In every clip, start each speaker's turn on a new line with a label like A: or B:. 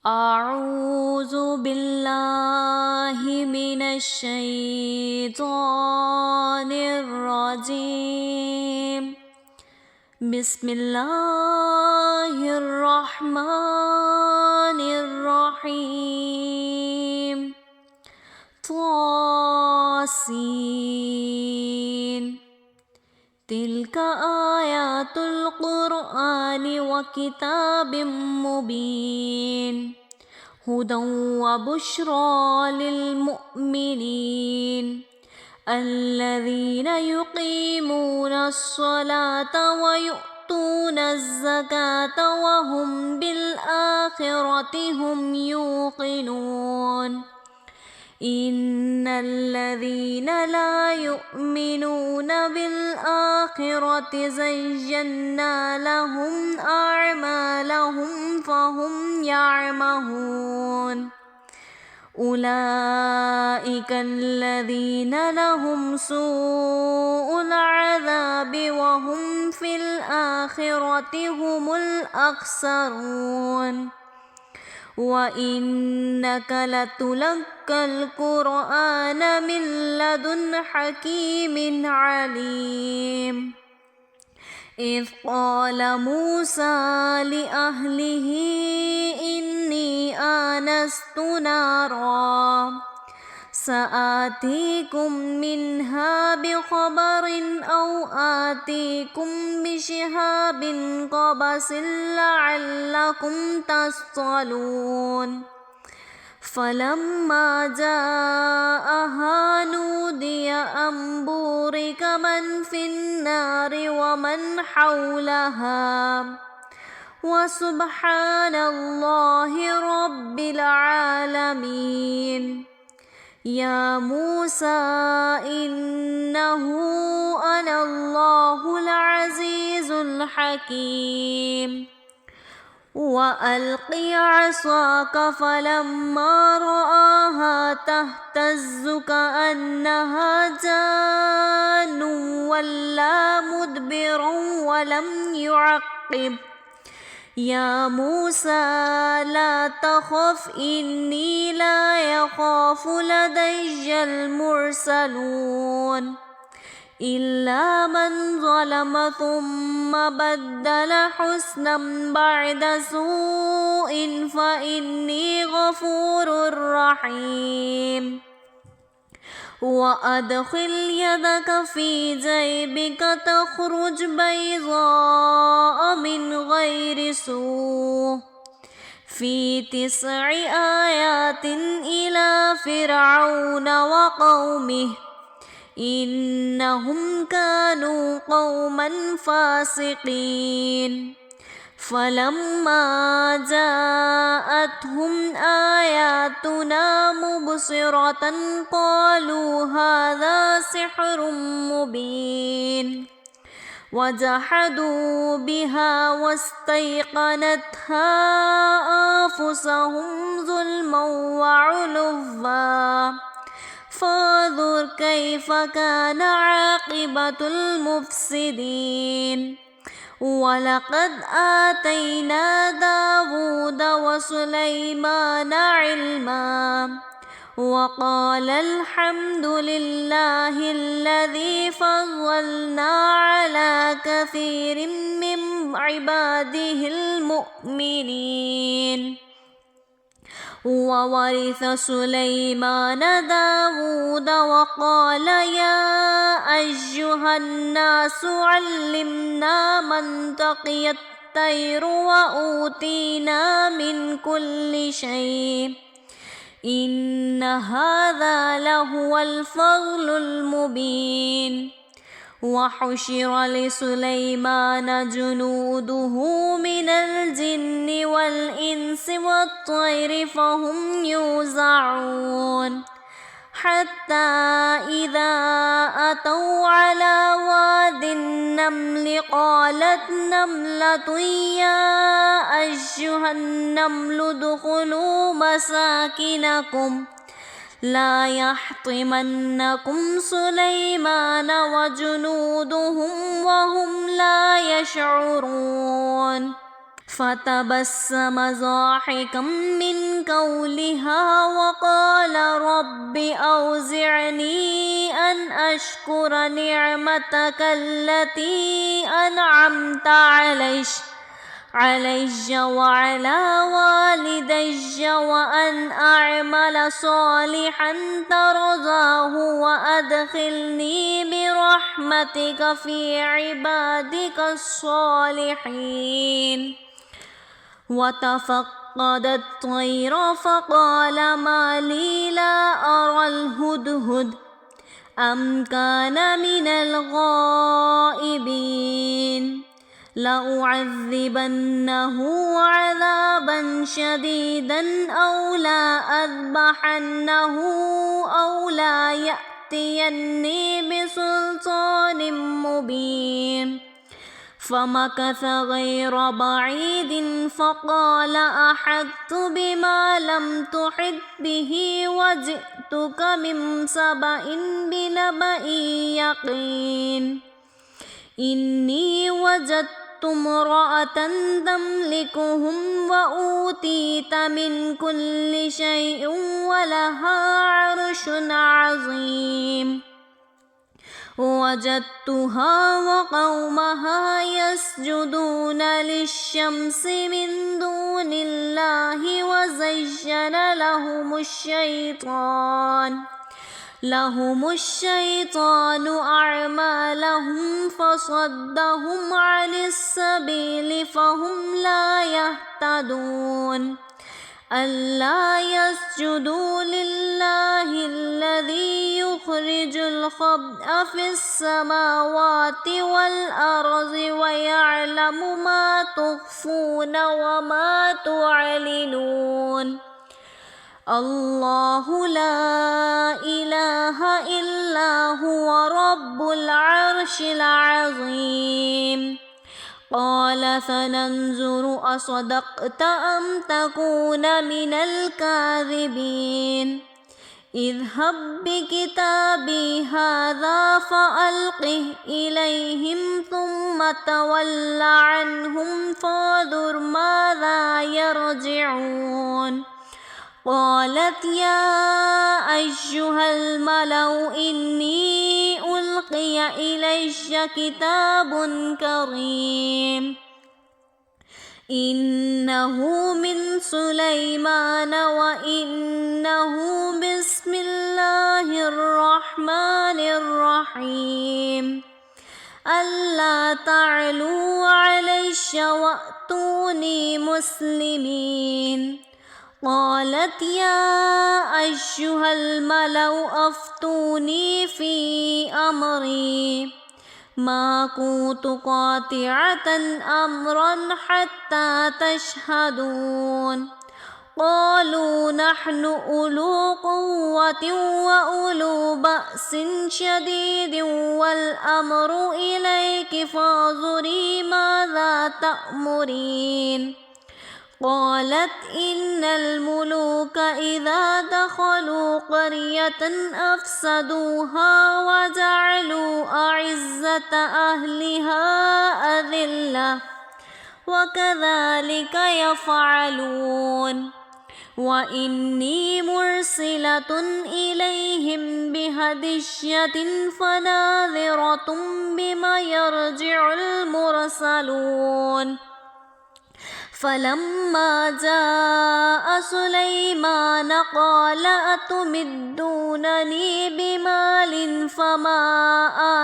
A: أعوذ بالله من الشيطان الرجيم. بسم الله الرحمن الرحيم. طاسين. تلك آيات القرآن وكتاب مبين هدى وبشرى للمؤمنين الذين يقيمون الصلاة ويؤتون الزكاة وهم بالآخرة هم يوقنون. إن الذين لا يؤمنون بالآخرة زينا لهم أعمالهم فهم يعمهون. أولئك الذين لهم سوء العذاب وهم في الآخرة هم الأخسرون. وإنك لتلقى القرآن من لدن حكيم عليم. إذ قال موسى لأهله إني آنست نارا سآتيكم منها بخبر أو آتيكم بشهاب قبس لعلكم تصطلون. فلما جاءها نودي أن بورك من في النار ومن حولها وسبحان الله رب العالمين. يا موسى إنه أنا الله العزيز الحكيم. وألق عصاك فلما رآها تهتز كأنها جان ولا مدبرا ولم يعقب. يا موسى لا تخف إني لا يخاف لدي المرسلون إلا من ظلم ثم بدل حسنا بعد سوء فإني غفور رحيم. وأدخل يدك في جيبك تخرج بيضاء من غير سوء في 9 آيات إلى فرعون وقومه إنهم كانوا قوما فاسقين. فلما جاءتهم آياتنا مبصرة قالوا هذا سحر مبين. وجحدوا بها واستيقنتها أنفسهم ظلما وعلوا فانظر كيف كان عاقبة المفسدين. ولقد آتينا داود وسليمان علما وقال الحمد لله الذي فضلنا على كثير من عباده المؤمنين. وورث سليمان داود وقال يا أيها الناس علمنا منطق الطير وأوتينا من كل شيء إن هذا لهو الفضل المبين. وحشر لسليمان جنوده من الجن والإنس والطير فهم يوزعون. حتى إذا أتوا على واد النمل قالت نملة يا أيها النمل ادخلوا مساكنكم لا يحطمنكم سليمان وجنودهم وهم لا يشعرون. فتبسم ضاحكا من قولها وقال رب أوزعني أن أشكر نعمتك التي أنعمت علي وعلى والدي وأن أعمل صالحا ترضاه وأدخلني برحمتك في عبادك الصالحين. وتفقد الطير فقال ما لي لا أرى الهدهد أم كان من الغائبين لأعذبنه عذابا شديدا أو لا أذبحنه أو لا يأتيني بسلطان مبين. فمكث غير بعيد فقال أحطت بما لم تحط به وجئتك من سبأ بنبأ يقين. إني وجدت امرأة تملكهم وأوتيت من كل شيء ولها عرش عظيم. وجدتها وقومها يسجدون للشمس من دون الله وزين لهم الشيطان أعمالهم فصدهم عن السبيل فهم لا يهتدون. ألا يسجدوا لله الذي يخرج الخبأ في السماوات والأرض ويعلم ما تخفون وما تعلنون. الله لا إله إلا هو رب العرش العظيم. قال سننظر أصدقت أم تكون من الكاذبين. اذهب بكتابي هذا فألقه إليهم ثم تول عنهم فانظر ماذا يرجعون. قالت يا أيها الملأ إني ألقي إلي كتاب كريم إنه من سليمان وإنه بسم الله الرحمن الرحيم. ألا تعلوا علي وأتوني مسلمين. قالت يا أيها الملأ أفتوني في أمري ما كنت قاطعة أمرا حتى تشهدون. قالوا نحن أولو قوة وأولو بأس شديد والأمر إليك فانظري ماذا تأمرين. قالت إن الملوك إذا دخلوا قرية أفسدوها وجعلوا أعزة أهلها أذلة وكذلك يفعلون. وإني مرسلة إليهم بهدية فناظرة بما يرجع المرسلون. فلما جاء سليمان قال أتمدونني بمال فما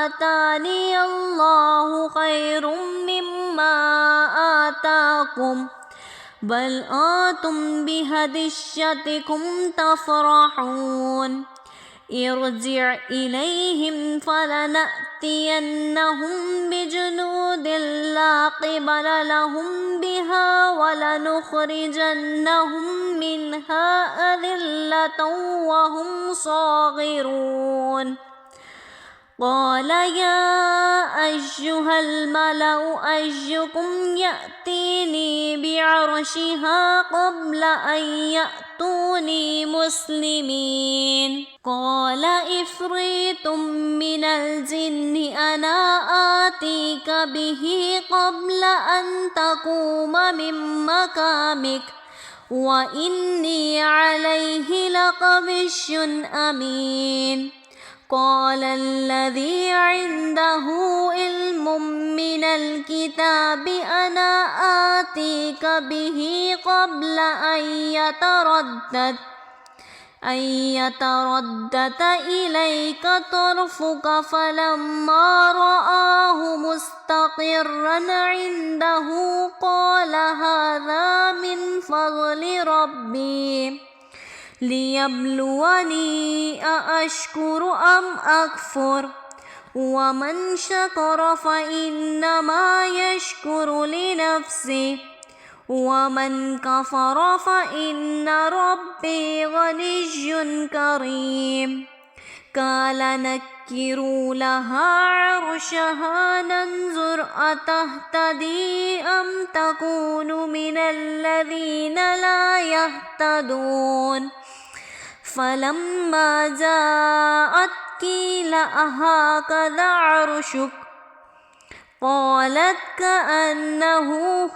A: آتاني الله خير مما آتاكم بل أنتم بهديتكم تفرحون. ارجع إليهم فلنأتينهم بجنود لا قبل لهم بها ولنخرجنهم منها أذلة وهم صاغرون. قال يا أيها الملأ أيكم يأتيني بعرشها قبل أن يأتي وأتوني مسلمين. قال عفريت من الجن أنا آتيك به قبل أن تقوم من مقامك وإني عليه لقوي أمين. قال الذي عنده علم من الكتاب أنا آتيك به قبل أن يتردد إليك طرفك فلما رآه مستقرا عنده قال هذا من فضل ربي ليبلوني أأشكر أم أكفر ومن شكر فإنما يشكر لنفسه ومن كفر فإن ربي غني كريم. قال نكروا لها عرشها ننظر أتهتدي أم تكون من الذين لا يهتدون. فلما جاءت قيل أهكذا عرشك قالت كأنه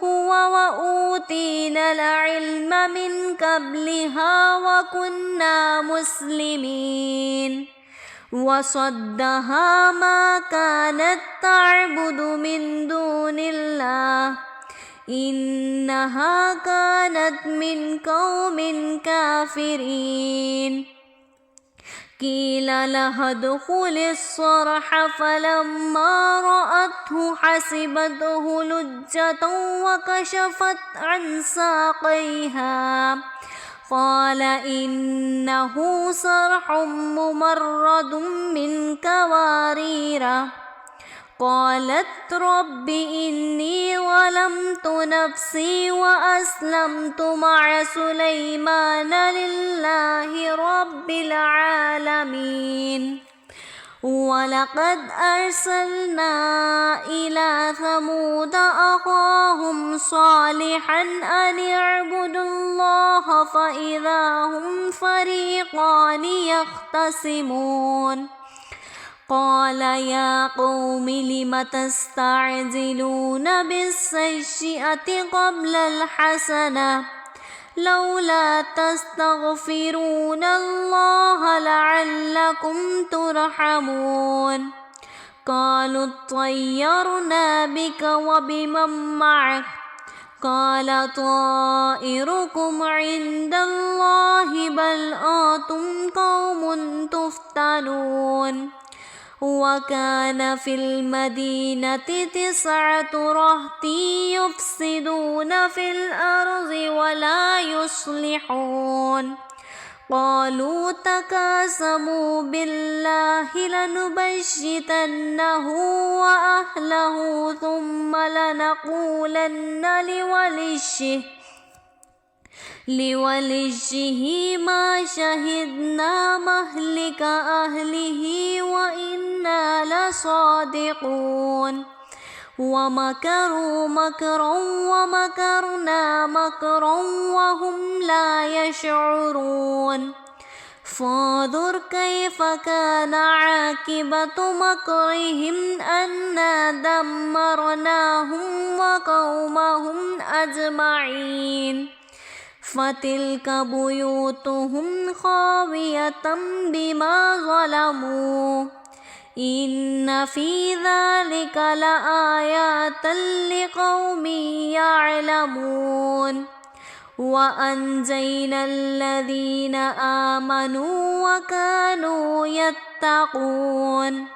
A: هو وأوتينا العلم من قبلها وكنا مسلمين. وصدها ما كانت تعبد من دون الله إنها كانت من قوم كافرين. قيل لها ادخل الصرح فلما رأته حسبته لجة وكشفت عن ساقيها قال إنه صرح ممرد من قوارير. قالت رب إني ظلمت نفسي وأسلمت مع سليمان لله رب العالمين. ولقد أرسلنا إلى ثمود أخاهم صالحا أن اعبدوا الله فإذا هم فريقان يختصمون. قال يا قوم لم تستعجلون بالسيئة قبل الحسنة لولا تستغفرون الله لعلكم ترحمون. قالوا اطيرنا بك وبمن معك قال طائركم عند الله بل أنتم قوم تفتنون. وكان في المدينة 9 رهط يفسدون في الأرض ولا يصلحون. قالوا تقاسموا بالله لنبيتنه وأهله ثم لنقولن لوليه ما شهدنا مهلك أهله وإنا لصادقون. ومكروا مكرا ومكرنا مكرا وهم لا يشعرون. فانظر كيف كان عاقبة مكرهم أنا دمرناهم وقومهم أجمعين. فتلك بيوتهم خاوية بما ظلموا إن في ذلك لآيات لقوم يعلمون. وأنجينا الذين آمنوا وكانوا يتقون.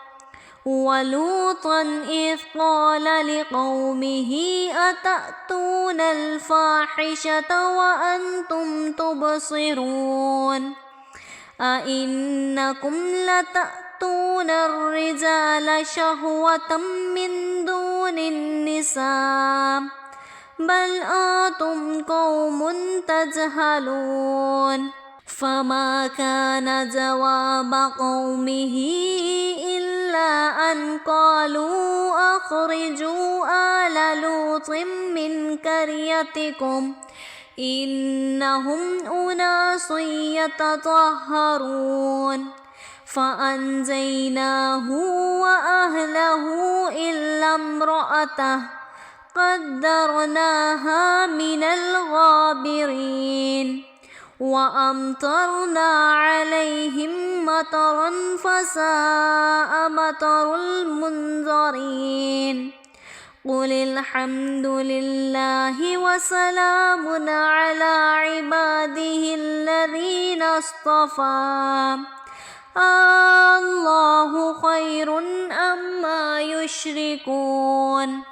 A: ولوطا إذ قال لقومه أتأتون الفاحشة وأنتم تبصرون أئنكم لتأتون الرجال شهوة من دون النساء بل أنتم قوم تجهلون. فما كان جواب قومه إلا أن قالوا أخرجوا آل لوط من قريتكم إنهم أناس يتطهرون فأنجيناه وأهله إلا امرأته قدرناها من الغابرين وأمطرنا عليهم مطرا فساء مطر المنذرين قل الحمد لله وسلام على عباده الذين اصطفى الله خير أما يشركون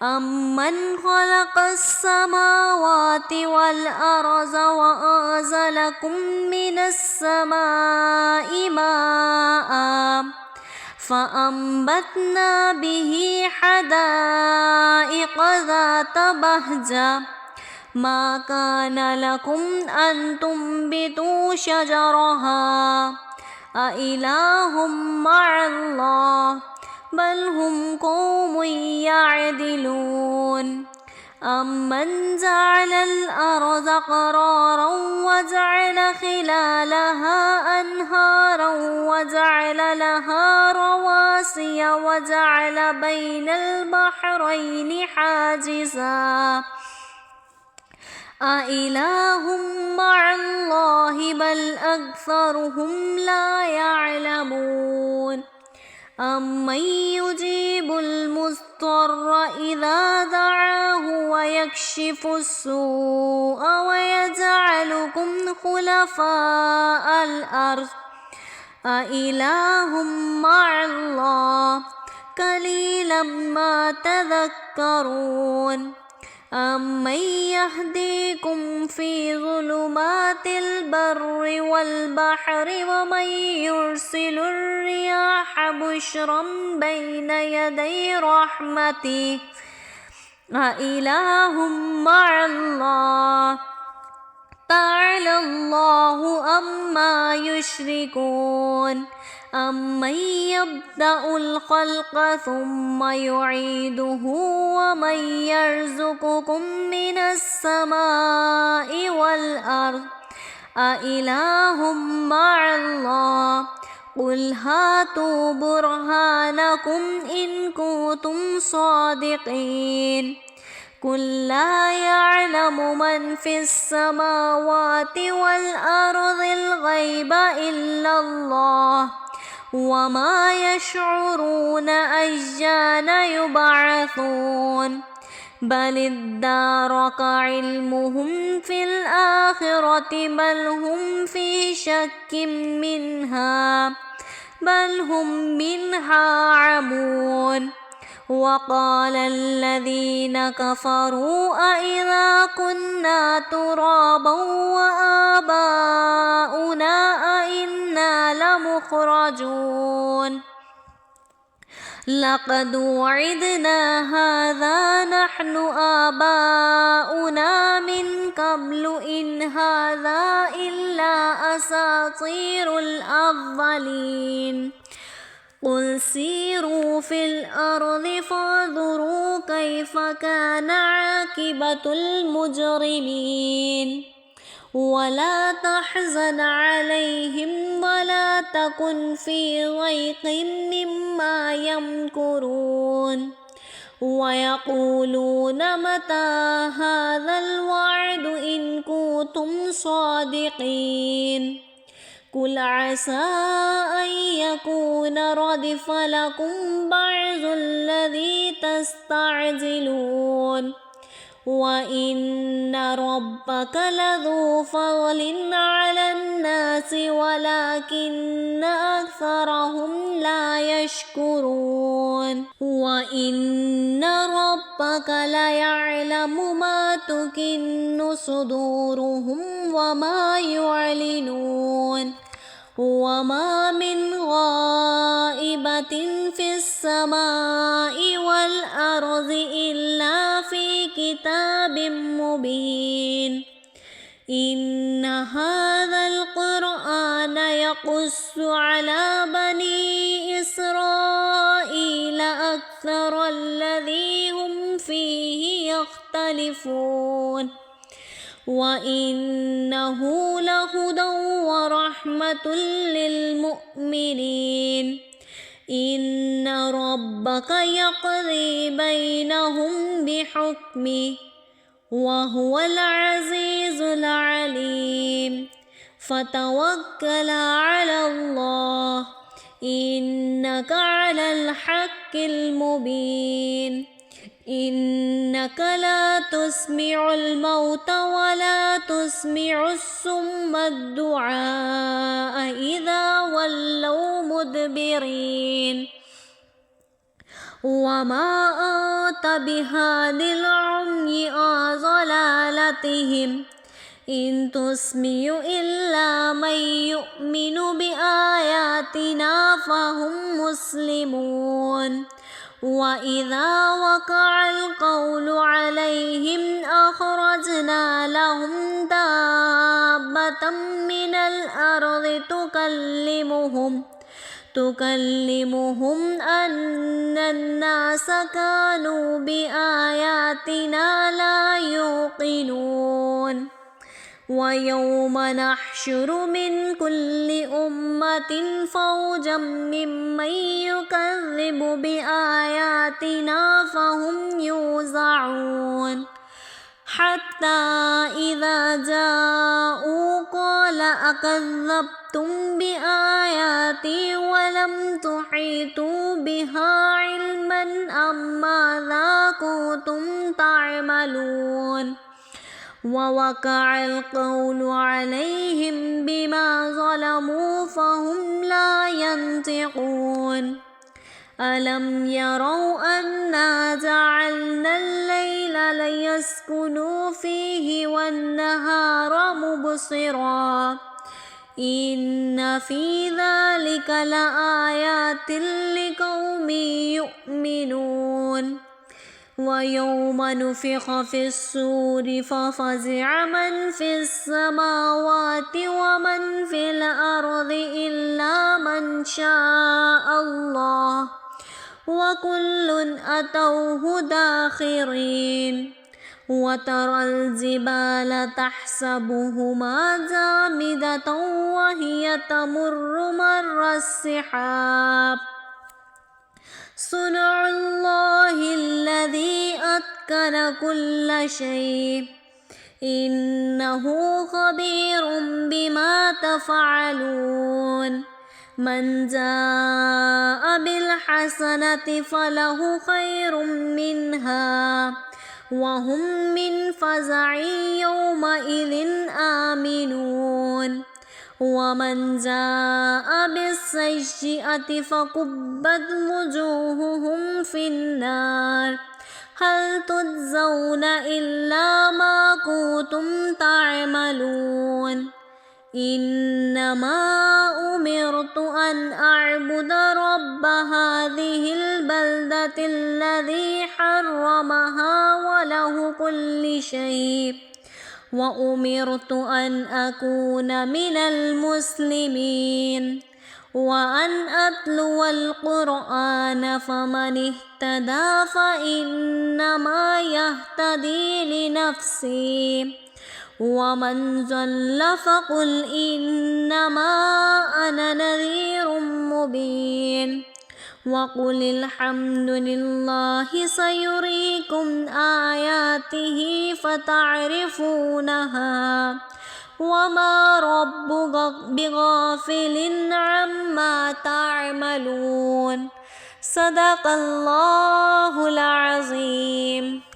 A: أمن خلق السماوات والأرض وأنزلكم من السماء ماء فأنبتنا به حدائق ذات بهجة ما كان لكم أن تنبتوا شجرها أإله مع الله بل هم قوم يعدلون أمن جعل الأرض قرارا وجعل خلالها أنهارا وجعل لها رواسي وجعل بين البحرين حاجزا أإله مع الله بل أكثرهم لا يعلمون أمن يجيب المضطر إذا دعاه ويكشف السوء ويجعلكم خلفاء الأرض أإله مع الله قليلا ما تذكرون أمن يهديكم في ظلمات البر والبحر ومن يرسل الرياح بشرا بين يدي رحمته أإله مع الله تعالى الله عما يشركون أمن يبدأ الخلق ثم يعيده ومن يرزقكم من السماء والأرض أإله مع الله قل هاتوا برهانكم إن كنتم صادقين قل لا يعلم من في السماوات والأرض الغيب إلا الله وما يشعرون أيان يبعثون بل ادارك علمهم في الآخرة بل هم في شك منها بل هم منها عمون وقال الذين كفروا أإذا كنا ترابا وآباؤنا أإنا لمخرجون لقد وعدنا هذا نحن آباؤنا من قبل إن هذا إلا أساطير الأولين قل سيروا في الأرض فانظروا كيف كان عاقبة المجرمين ولا تحزن عليهم ولا تكن في ضيق مما يمكرون ويقولون متى هذا الوعد إن كنتم صادقين قل عسى أن يكون ردف لكم بعض الذي تستعجلون وإن ربك لذو فضل على الناس ولكن أكثرهم لا يشكرون وإن ربك ليعلم ما تكن صدورهم وما يعلنون وما من غائبة في السماء والأرض إلا في كتاب مبين إن هذا القرآن يقص على بني إسرائيل أكثر الذي هم فيه يختلفون وإنه لهدى ورحمة للمؤمنين إن ربك يقضي بينهم بحكمه وهو العزيز العليم فتوكل على الله إنك على الحق المبين إنك لا تسمع الموتى ولا تسمع الصم الدعاء إذا ولوا مدبرين وما أنت بهاد العمي عن ضلالتهم إن تسمع إلا من يؤمن بآياتنا فهم مسلمون وإذا وقع القول عليهم أخرجنا لهم دابة من الأرض تكلمهم أن الناس كانوا بآياتنا لا يوقنون ويوم نحشر من كل أمة فوجا ممن يكذب بآياتنا فهم يوزعون حتى إذا جاءوا قال أكذبتم بآياتي ولم تحيطوا بها علما أم ماذا كنتم تعملون ووقع القول عليهم بما ظلموا فهم لا ينطقون ألم يروا أنا جعلنا الليل ليسكنوا فيه والنهار مبصرا إن في ذلك لآيات لقوم يؤمنون ويوم نفخ في الصور ففزع من في السماوات ومن في الأرض إلا من شاء الله وكل أتوه داخرين وترى الجبال تحسبهما جامدة وهي تمر مر السحاب صنع الله الذي أتقن كل شيء إنه خبير بما تفعلون من جاء بالحسنة فله خير منها وهم من فزع يومئذ آمنون ومن جاء بالسيئة فكبت وجوههم في النار هل تجزون إلا ما كنتم تعملون إنما أمرت أن أعبد رب هذه البلدة الذي حرمها وله كل شيء وأمرت أن أكون من المسلمين وأن أتلو القرآن فمن اهتدى فإنما يهتدي لنفسه ومن ضل فقل إنما أنا نذير مبين وقل الحمد لله سيريكم آياته فتعرفونها وما ربك بغافل عما تعملون صدق الله العظيم.